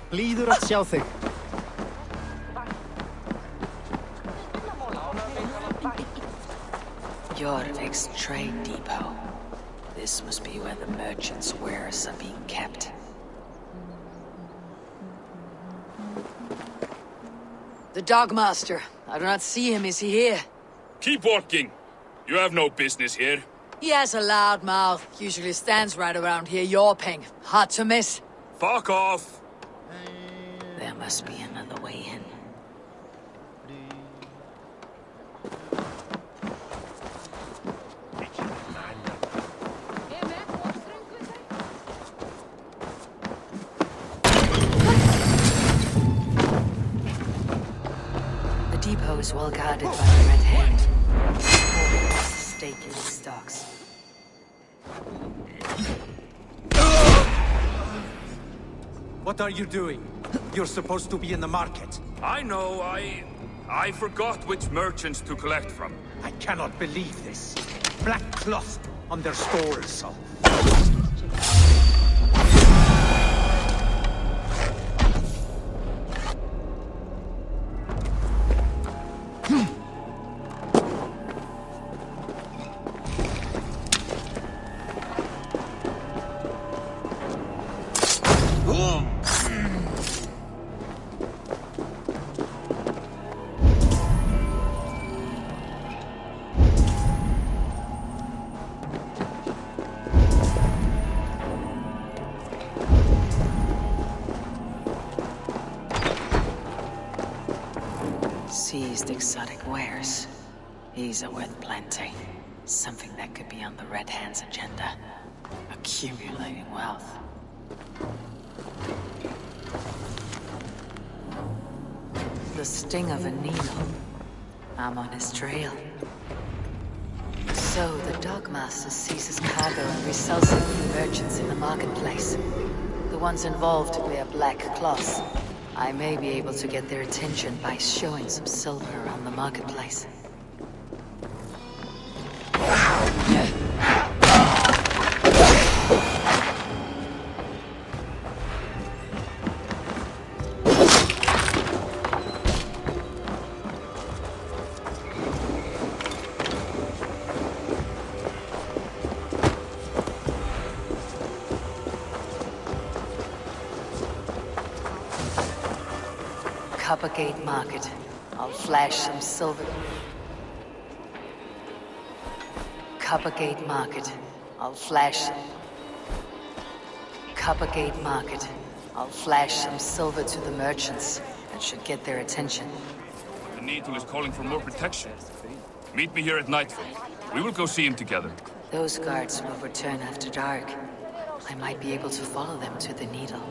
Blíður að sjá þig. Jorvik's trade depot. This must be where the merchants' wares are being kept. The Dogmaster. I do not see him. Is he here? Keep walking. You have no business here. He has a loud mouth. Usually stands right around here yawping. Hard to miss. Fuck off! There must be another way in. The depot is well guarded by the Red Hand. Or a stake in the stocks. What are you doing? You're supposed to be in the market. I know, I forgot which merchants to collect from. I cannot believe this. Black cloth on their stores. Seized exotic wares. These are worth plenty. Something that could be on the Red Hand's agenda. Accumulating wealth. The sting of a needle. I'm on his trail. So the Dogmaster seizes cargo and resells it to the merchants in the marketplace. The ones involved wear black cloths. I may be able to get their attention by showing some silver around the marketplace. Coppergate Market. I'll flash some silver. Coppergate Market. I'll flash. Coppergate Market. I'll flash some silver to the merchants. That should get their attention. The Needle is calling for more protection. Meet me here at nightfall. We will go see him together. Those guards will return after dark. I might be able to follow them to the Needle.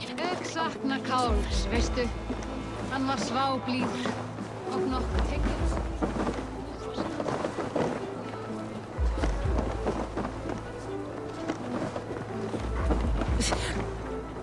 Ég sakna Káls, veistu? Hann var sváblíður og nokkuð tekið.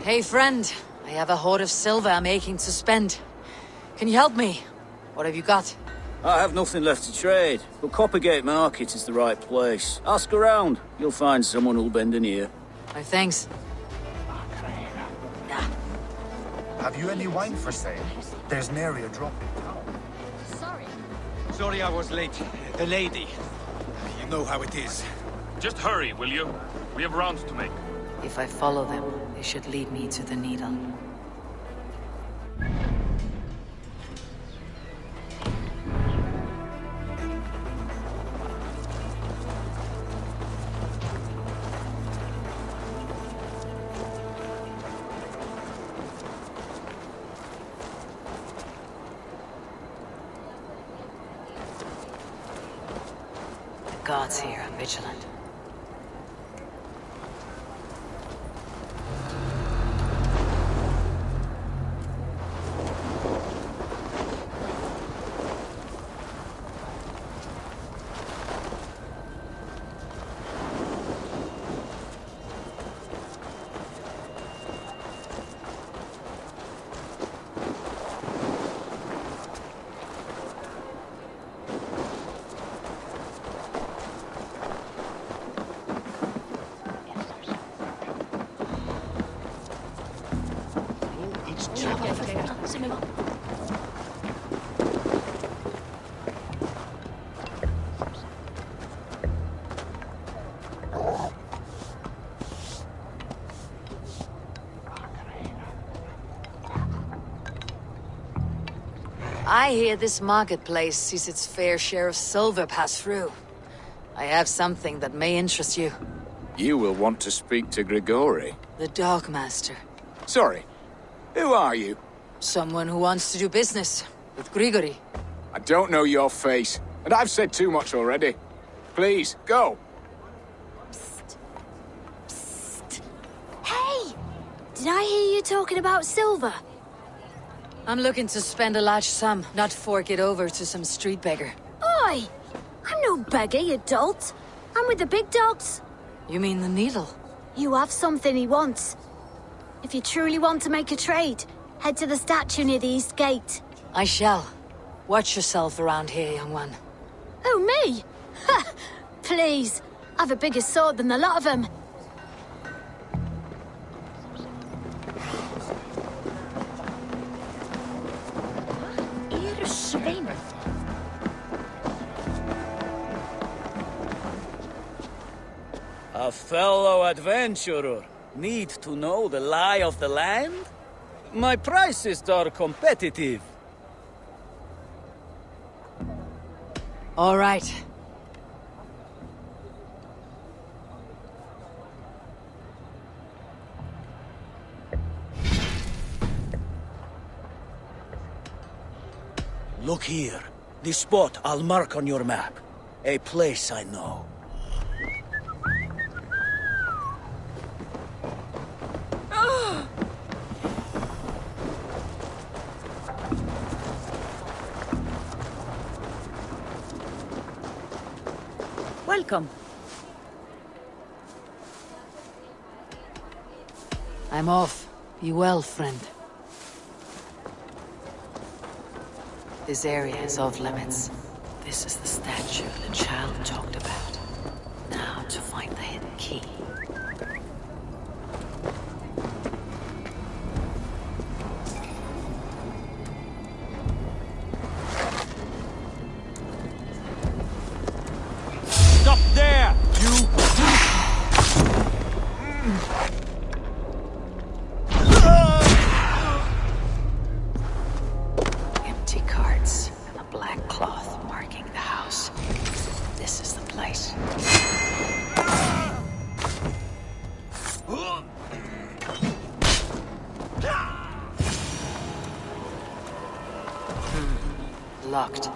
Hey friend, I have a hoard of silver I'm aching to spend. Can you help me? What have you got? I have nothing left to trade, but Coppergate Market is the right place. Ask around. You'll find someone who'll bend an ear. My thanks. Have you any wine for sale? There's nary a drop in town. Sorry I was late. The lady. You know how it is. Just hurry, will you? We have rounds to make. If I follow them, they should lead me to the Needle. The guards here are vigilant. I hear this marketplace sees its fair share of silver pass through. I have something that may interest you. You will want to speak to Grigori. The Dogmaster. Sorry, who are you? Someone who wants to do business with Grigori. I don't know your face, and I've said too much already. Please, go. Hey! Did I hear you talking about silver? I'm looking to spend a large sum, not fork it over to some street beggar. Oi! I'm no beggar, you dolt. I'm with the big dogs. You mean the needle? You have something he wants. If you truly want to make a trade, head to the statue near the east gate. I shall. Watch yourself around here, young one. Oh, me? Ha! Please. I've a bigger sword than the lot of them. A fellow adventurer need to know the lie of the land? My prices are competitive. All right. Look here. The spot I'll mark on your map. A place I know. Welcome. I'm off. Be well, friend. This area is off limits. This is the statue the child talked about. Now to find the hidden key. Stop there, you! Empty carts and a black cloth marking the house. This is the place. Locked.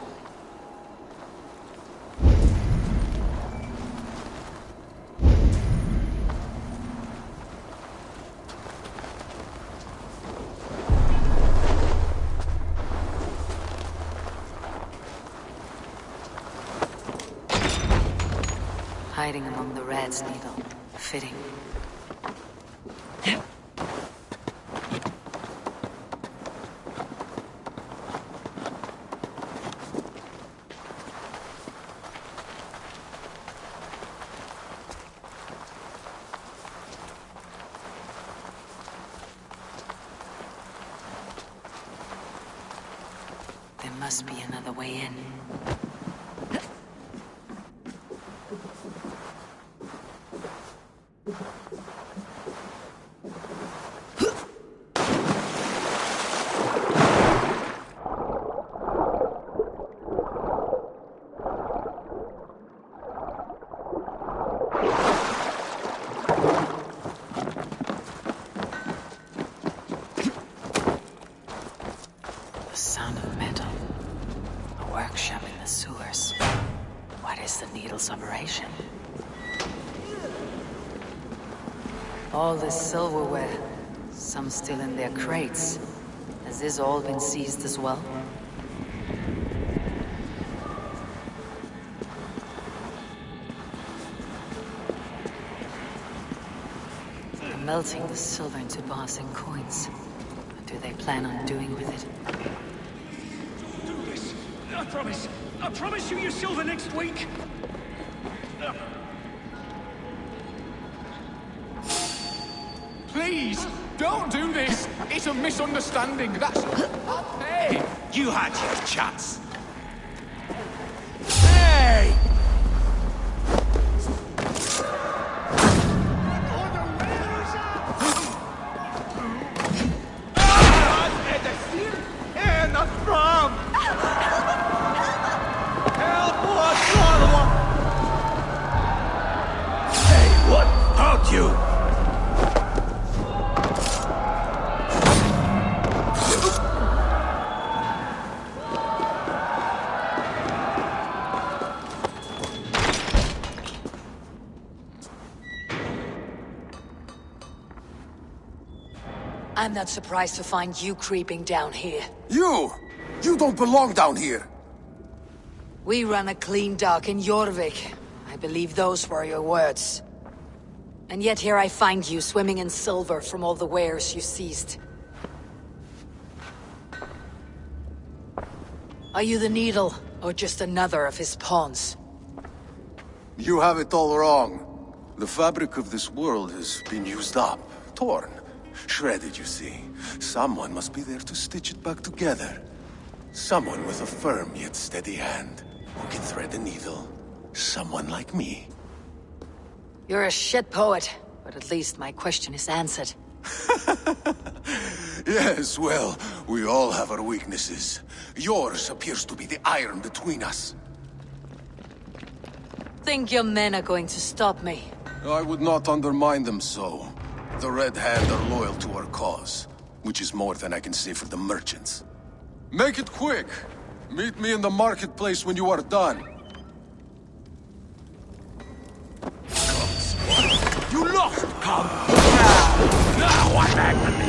Hiding among the rat's needle. Fitting. There must be another way in. The sound of metal. A workshop in the sewers. What is the needle's operation? All this silverware. Some still in their crates. Has this all been seized as well? They're melting the silver into bars and coins. What do they plan on doing with it? Do this! I promise! I promise you your silver next week! Please, don't do this. It's a misunderstanding. That's... Hey! You had your chance. Hey! Hey, what hurt you? I'm not surprised to find you creeping down here. You! You don't belong down here! We run a clean dock in Jorvik. I believe those were your words. And yet here I find you swimming in silver from all the wares you seized. Are you the Needle, or just another of his pawns? You have it all wrong. The fabric of this world has been used up, torn, shredded, you see. Someone must be there to stitch it back together. Someone with a firm yet steady hand, who can thread a needle. Someone like me. You're a shit poet, but at least my question is answered. Yes, well, we all have our weaknesses. Yours appears to be the iron between us. Think your men are going to stop me? I would not undermine them so. The Red Hand are loyal to our cause, which is more than I can say for the merchants. Make it quick! Meet me in the marketplace when you are done. You lost, come! Now I'm angry!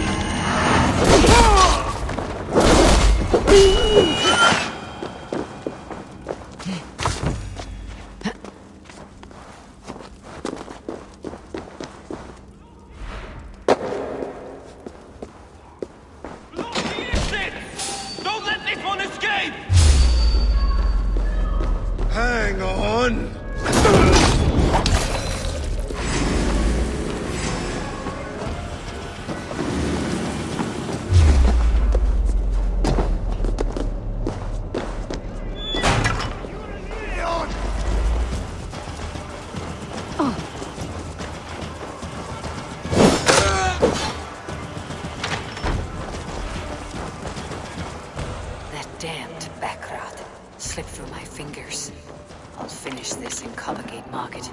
Don't let this one escape! Hang on! That damned backrot slipped through my fingers. I'll finish this in Collegate Market.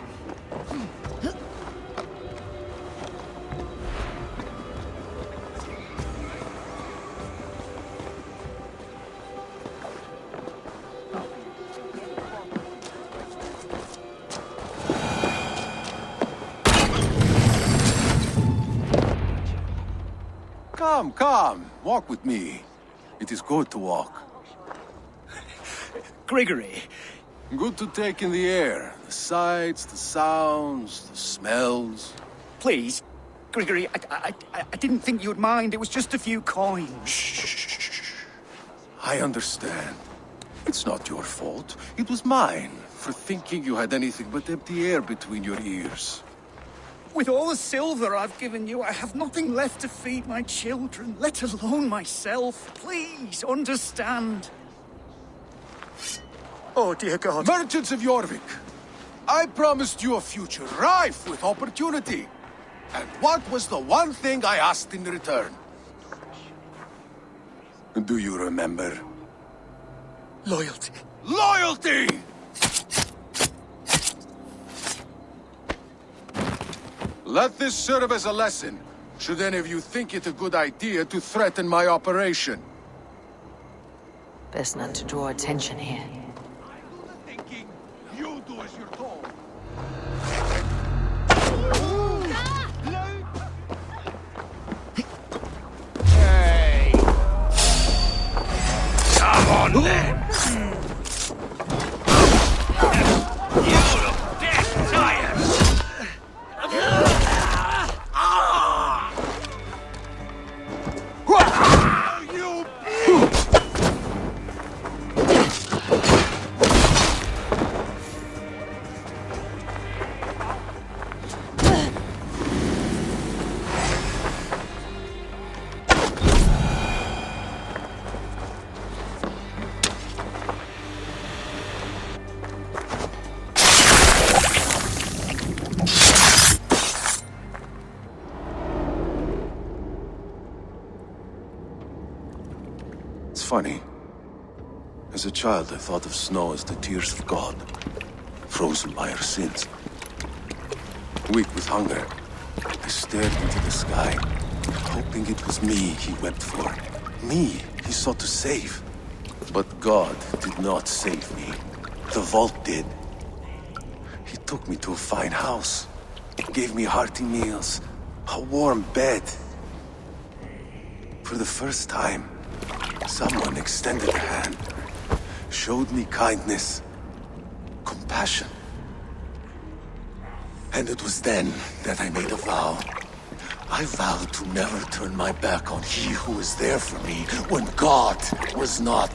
Come, walk with me. It is good to walk. Grigory, Good to take in the air. The sights, the sounds, the smells. Please, Grigory, I didn't think you'd mind. It was just a few coins. Shh. I understand. It's not your fault. It was mine, for thinking you had anything but empty air between your ears. With all the silver I've given you, I have nothing left to feed my children, let alone myself. Please, understand. Oh, dear God. Merchants of Jorvik, I promised you a future rife with opportunity. And what was the one thing I asked in return? Do you remember? Loyalty. Loyalty! Let this serve as a lesson, should any of you think it a good idea to threaten my operation. Best not to draw attention here. Thinking, you do as you're told. Hey! Come on, then! You look dead tired! You... funny. As a child, I thought of snow as the tears of God, frozen by our sins. Weak with hunger, I stared into the sky, hoping it was me he wept for. Me he sought to save. But God did not save me. The vault did. He took me to a fine house, gave me hearty meals, a warm bed. For the first time, someone extended a hand, showed me kindness, compassion. And it was then that I made a vow. I vowed to never turn my back on he who was there for me when God was not.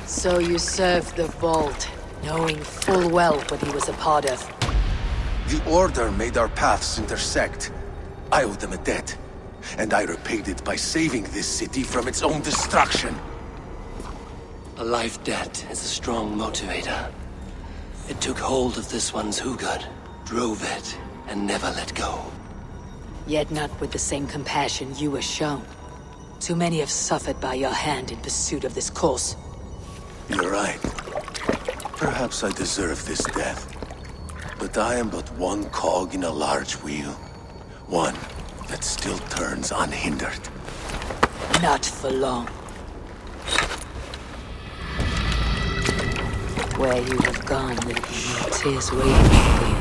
So you served the Vault, knowing full well what he was a part of. The Order made our paths intersect. I owed them a debt, and I repaid it by saving this city from its own destruction. A life debt is a strong motivator. It took hold of this one's Hugad, drove it, and never let go. Yet not with the same compassion you were shown. Too many have suffered by your hand in pursuit of this cause. You're right. Perhaps I deserve this death. But I am but one cog in a large wheel. One that still turns unhindered. Not for long. Where you have gone, there will be tears waiting for you.